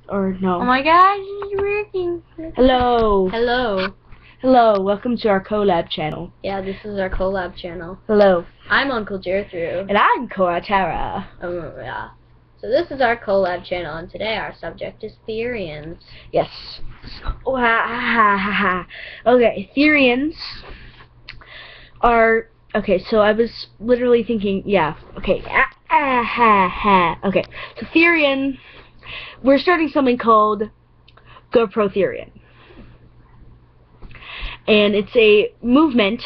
Or no. Oh my gosh, it's working. Hello. Hello. Hello, welcome to our collab channel. Yeah, this is our collab channel. Hello. I'm Uncle Gertrude. And I'm Koatara. Yeah. So this is our collab channel, and today our subject is Therians. Yes. Okay, Therians are... Okay, so I was literally thinking... Yeah, okay. Okay, so Therian... We're starting something called Go Pro Therian. And it's a movement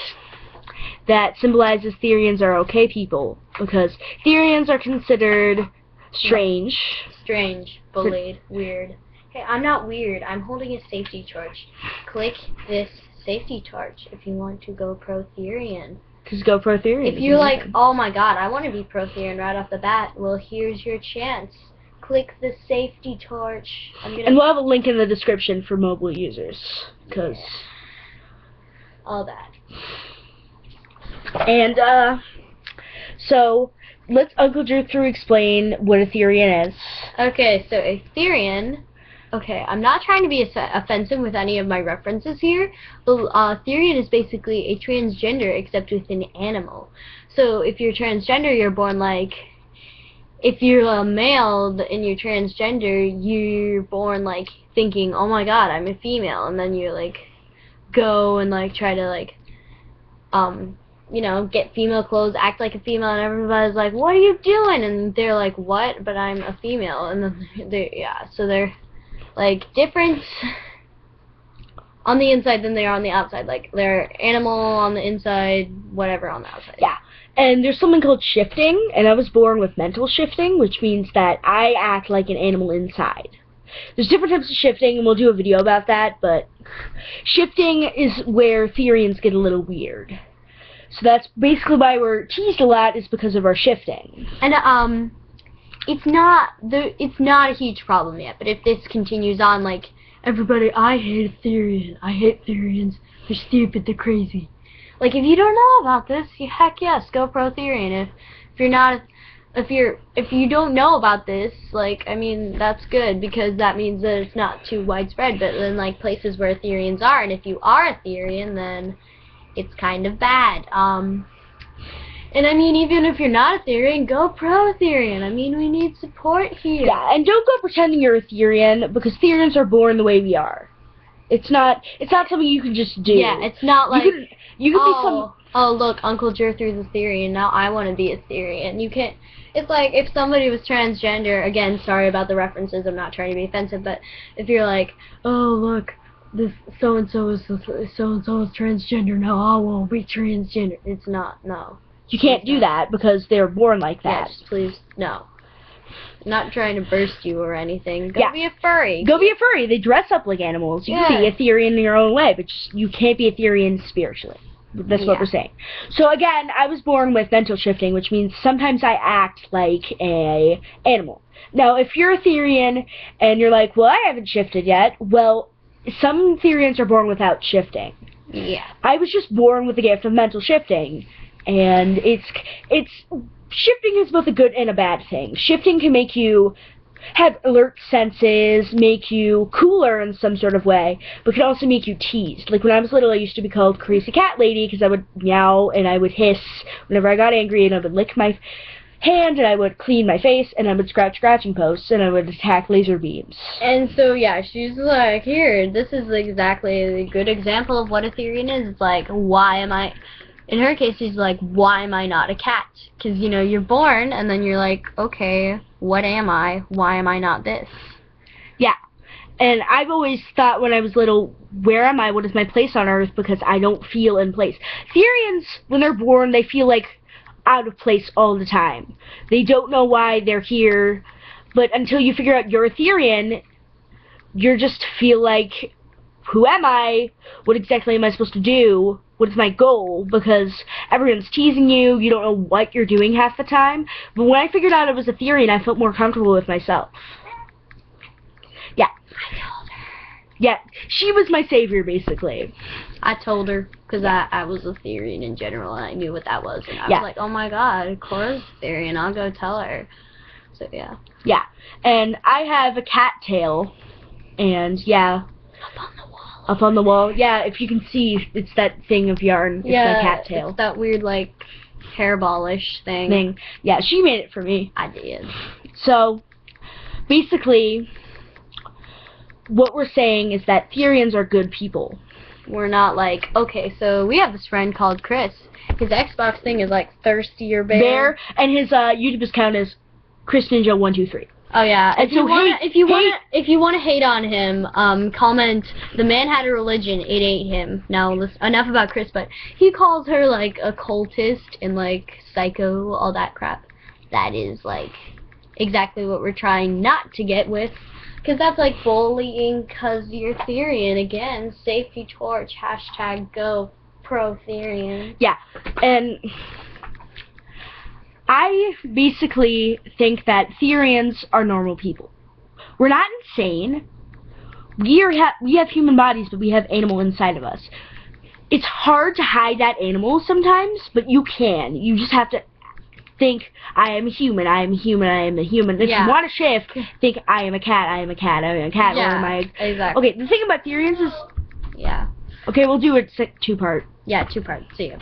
that symbolizes Therians are okay people, because Therians are considered strange. Strange, bullied, weird. Hey, I'm not weird. I'm holding a safety torch. Click this safety torch if you want to go Pro Therian. Because Go Pro Therian. If you're like, oh my god, I want to be Pro Therian right off the bat, well, here's your chance. Click the safety torch. And we'll have a link in the description for mobile users. Because... Yeah. All that. And, so, let's Uncle Gertrude explain what a Therian is. Okay, so a Therian... Okay, I'm not trying to be offensive with any of my references here, but Therian is basically a transgender, except with an animal. So, if you're transgender, you're born like... If you're a male and you're transgender, you're born like thinking, oh my god, I'm a female, and then you like go and like try to like you know, get female clothes, act like a female, and everybody's like, what are you doing? And they're like, what? But I'm a female. And then so they're like different on the inside than they are on the outside. Like they're animal on the inside, whatever on the outside. Yeah. And there's something called shifting, and I was born with mental shifting, which means that I act like an animal inside. There's different types of shifting, and we'll do a video about that, but shifting is where Therians get a little weird. So that's basically why we're teased a lot, is because of our shifting. And it's not a huge problem yet, but if this continues on, like, everybody, I hate Therian, I hate Therians, they're stupid, they're crazy. Like, if you don't know about this, heck yes, go Pro Therian. If you don't know about this, like, I mean, that's good, because that means that it's not too widespread. But then, like, places where Therians are, and if you are a Therian, then it's kind of bad. And I mean, even if you're not a Therian, go Pro Therian. I mean, we need support here. Yeah, and don't go pretending you're a Therian, because Therians are born the way we are. It's not something you can just do. Yeah, it's not like you can become. Oh, look, Uncle Gertrude's a Therian. Now I want to be a Therian. You can't. It's like if somebody was transgender. Again, sorry about the references. I'm not trying to be offensive, but if you're like, oh look, this so and so is transgender. Now I won't be transgender. It's not. No. You can't do that because they're born like that. Yes, please, no. I'm not trying to burst you or anything. Go be a furry. Go be a furry. They dress up like animals. You can be a Therian in your own way, but you can't be a Therian spiritually. That's what we're saying. So again, I was born with mental shifting, which means sometimes I act like a animal. Now, if you're a Therian and you're like, well, I haven't shifted yet, well, some Therians are born without shifting. Yeah. I was just born with the gift of mental shifting, and it's shifting is both a good and a bad thing. Shifting can make you have alert senses, make you cooler in some sort of way, but can also make you teased. Like when I was little, I used to be called Crazy Cat Lady because I would meow and I would hiss whenever I got angry, and I would lick my hand and I would clean my face and I would scratch scratching posts and I would attack laser beams. And so yeah, she's like, here, this is exactly a good example of what a Therian is. It's like, why am I... In her case, she's like, why am I not a cat? Because, you know, you're born, and then you're like, okay, what am I? Why am I not this? Yeah. And I've always thought when I was little, where am I? What is my place on Earth? Because I don't feel in place. Therians, when they're born, they feel like out of place all the time. They don't know why they're here, but until you figure out you're a Therian, you just feel like, who am I? What exactly am I supposed to do? What is my goal? Because everyone's teasing you, you don't know what you're doing half the time. But when I figured out I was a Therian, I felt more comfortable with myself. Yeah. I told her. Yeah, she was my savior, basically. I told her, because I was a Therian in general, and I knew what that was. And I was like, oh my god, of course, Therian, I'll go tell her. So so yeah. Yeah, and I have a cat tail, and yeah. Up on the wall. Up on the wall. Yeah, if you can see, it's that thing of yarn. It's my cat tail. It's that weird, like, hairball-ish thing. Yeah, she made it for me. I did. So, basically, what we're saying is that Therians are good people. We're not like, okay, so we have this friend called Chris. His Xbox thing is like Thirsty or Bear. And his YouTube account is Chris Ninja 123. Oh yeah. And If you wanna hate on him, comment the man had a religion, it ain't him. Now enough about Chris, but he calls her like a cultist and like psycho, all that crap. That is like exactly what we're trying not to get with. Because that's like bullying because you're Therian. Again, safety torch, hashtag go Pro Therian. Yeah, and I basically think that Therians are normal people. We're not insane. We have human bodies, but we have animal inside of us. It's hard to hide that animal sometimes, but you can. You just have to think, I am human, I am human, I am a human. If you want to shift, think, I am a cat, I am a cat, I am a cat, yeah, or am I... Exactly. Okay, the thing about Therians is... Yeah. Okay, we'll do it two-part. Yeah, two-part. See ya.